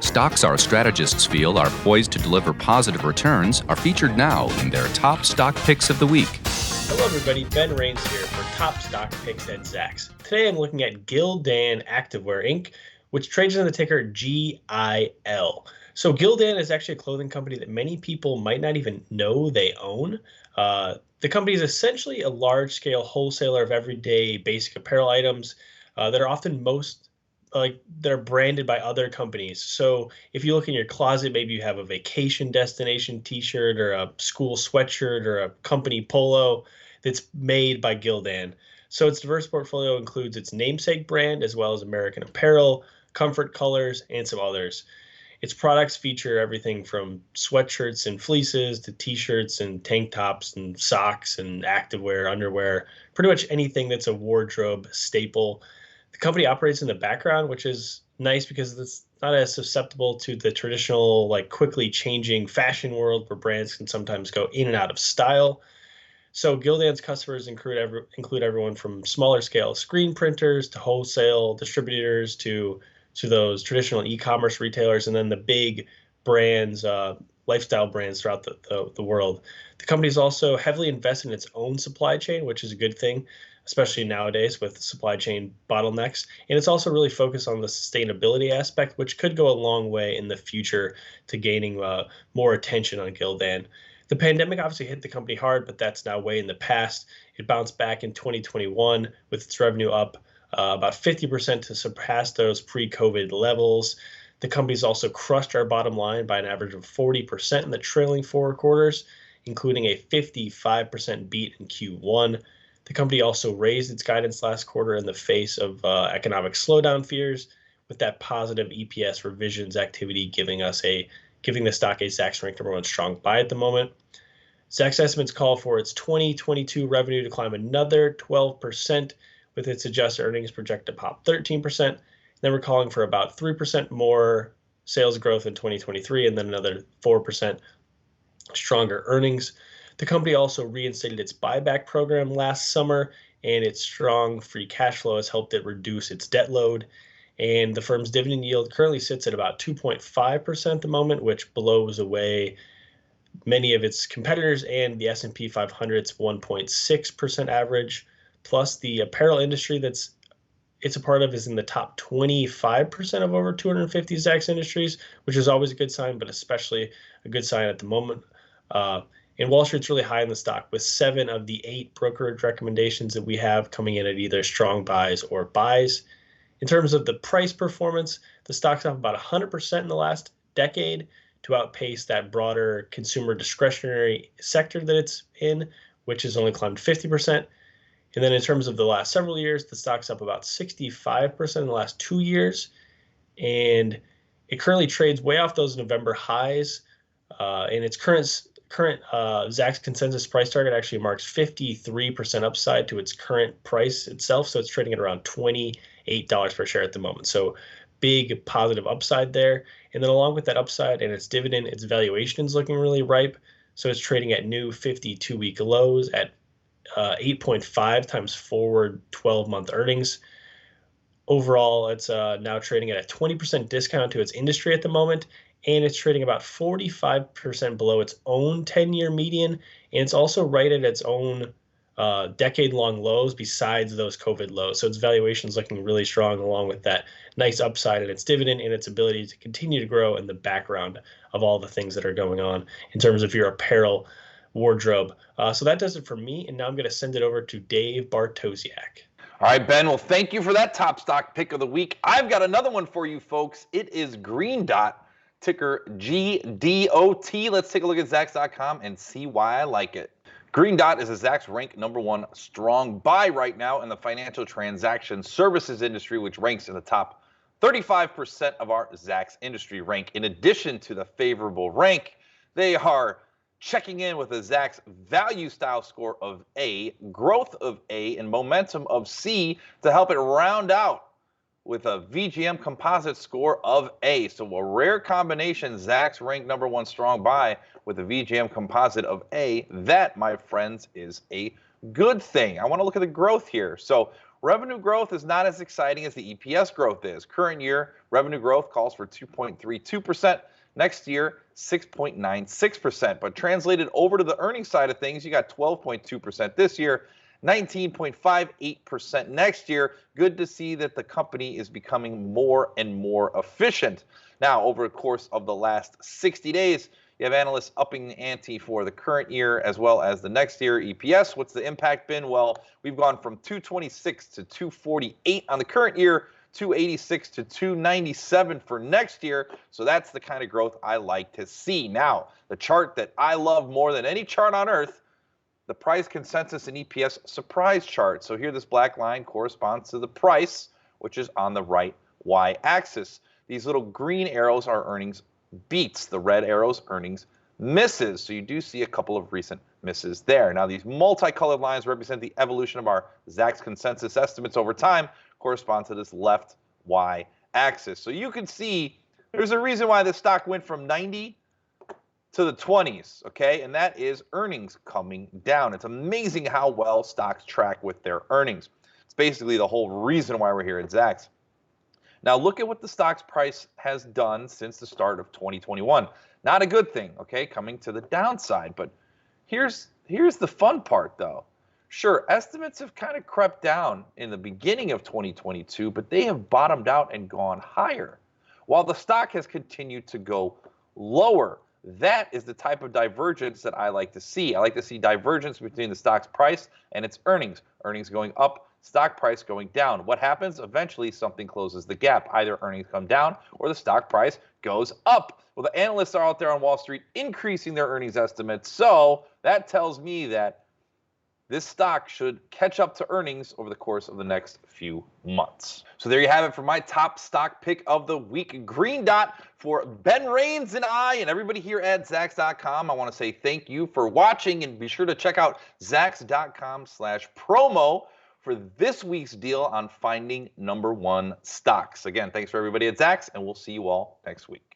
Stocks our strategists feel are poised to deliver positive returns are featured now in their top stock picks of the week. Hello everybody, Ben Rains here for Top Stock Picks at Zacks. Today I'm looking at Gildan Activewear Inc., which trades under the ticker GIL. So Gildan is actually a clothing company that many people might not even know they own. The company is essentially a large-scale wholesaler of everyday basic apparel items that are often that are branded by other companies. So if you look in your closet, maybe you have a vacation destination t-shirt or a school sweatshirt or a company polo that's made by Gildan. So its diverse portfolio includes its namesake brand as well as American Apparel, Comfort Colors, and some others. Its products feature everything from sweatshirts and fleeces to t-shirts and tank tops and socks and activewear, underwear, pretty much anything that's a wardrobe staple. The company operates in the background, which is nice because it's not as susceptible to the traditional, quickly changing fashion world where brands can sometimes go in and out of style. So Gildan's customers include everyone from smaller scale screen printers to wholesale distributors to those traditional e-commerce retailers, and then the big brands, lifestyle brands throughout the world. The company is also heavily invested in its own supply chain, which is a good thing, especially nowadays with supply chain bottlenecks. And it's also really focused on the sustainability aspect, which could go a long way in the future to gaining more attention on Gildan. The pandemic obviously hit the company hard, but that's now way in the past. It bounced back in 2021 with its revenue up about 50% to surpass those pre-COVID levels. The company's also crushed our bottom line by an average of 40% in the trailing 4 quarters, including a 55% beat in Q1. The company also raised its guidance last quarter in the face of economic slowdown fears, with that positive EPS revisions activity giving the stock a Zacks ranked number 1 strong buy at the moment. Zacks estimates call for its 2022 revenue to climb another 12%, with its adjusted earnings projected to pop 13%. Then we're calling for about 3% more sales growth in 2023, and then another 4% stronger earnings. The company also reinstated its buyback program last summer, and its strong free cash flow has helped it reduce its debt load. And the firm's dividend yield currently sits at about 2.5% at the moment, which blows away many of its competitors and the S&P 500's 1.6% average. Plus, the apparel industry it's a part of is in the top 25% of over 250 Zacks industries, which is always a good sign, but especially a good sign at the moment. And Wall Street's really high in the stock, with 7 of the 8 brokerage recommendations that we have coming in at either strong buys or buys. In terms of the price performance, the stock's up about 100% in the last decade to outpace that broader consumer discretionary sector that it's in, which has only climbed 50%. And then in terms of the last several years, the stock's up about 65% in the last 2 years. And it currently trades way off those November highs. And its current Zacks consensus price target actually marks 53% upside to its current price itself. So it's trading at around $28 per share at the moment. So big positive upside there. And then along with that upside and its dividend, its valuation is looking really ripe. So it's trading at new 52-week lows at 8.5 times forward 12-month earnings. Overall, it's now trading at a 20% discount to its industry at the moment, and it's trading about 45% below its own 10-year median, and it's also right at its own decade-long lows besides those COVID lows. So its valuation is looking really strong, along with that nice upside in its dividend and its ability to continue to grow in the background of all the things that are going on in terms of your apparel wardrobe. So that does it for me, and now I'm going to send it over to Dave Bartosiak. All right, Ben, well, thank you for that top stock pick of the week. I've got another one for you folks. It is Green Dot, ticker GDOT. Let's take a look at Zacks.com and see why I like it. Green Dot is a Zacks ranked number 1 strong buy right now in the financial transaction services industry, which ranks in the top 35% of our Zacks industry rank. In addition to the favorable rank, they are checking in with a Zacks value style score of A, growth of A, and momentum of C to help it round out with a VGM composite score of A. So a rare combination, Zacks ranked number 1 strong buy with a VGM composite of A. That, my friends, is a good thing. I want to look at the growth here. So revenue growth is not as exciting as the EPS growth is. Current year revenue growth calls for 2.32%. Next year, 6.96%. But translated over to the earnings side of things, you got 12.2% this year, 19.58% next year. Good to see that the company is becoming more and more efficient. Now, over the course of the last 60 days, you have analysts upping the ante for the current year as well as the next year EPS. What's the impact been? Well, we've gone from 226 to 248 on the current year, 286 to 297 for next year. So that's the kind of growth I like to see. Now, the chart that I love more than any chart on earth, the price consensus and EPS surprise chart. So here, this black line corresponds to the price, which is on the right y-axis. These little green arrows are earnings beats. The red arrows, earnings misses. So you do see a couple of recent misses there. Now, these multicolored lines represent the evolution of our Zacks consensus estimates over time, correspond to this left y-axis. So you can see there's a reason why the stock went from 90 to the 20s, okay? And that is earnings coming down. It's amazing how well stocks track with their earnings. It's basically the whole reason why we're here at Zacks. Now, look at what the stock's price has done since the start of 2021. Not a good thing, okay? Coming to the downside. But here's the fun part, though. Sure, estimates have kind of crept down in the beginning of 2022, but they have bottomed out and gone higher, while the stock has continued to go lower. That is the type of divergence that I like to see. I like to see divergence between the stock's price and its earnings. Earnings going up, stock price going down. What happens? Eventually, something closes the gap. Either earnings come down or the stock price goes up. Well, the analysts are out there on Wall Street increasing their earnings estimates. So that tells me that this stock should catch up to earnings over the course of the next few months. So there you have it for my top stock pick of the week. Green dot for Ben Rains and I and everybody here at Zacks.com. I want to say thank you for watching, and be sure to check out Zacks.com/promo for this week's deal on finding #1 stocks. Again, thanks for everybody at Zacks, and we'll see you all next week.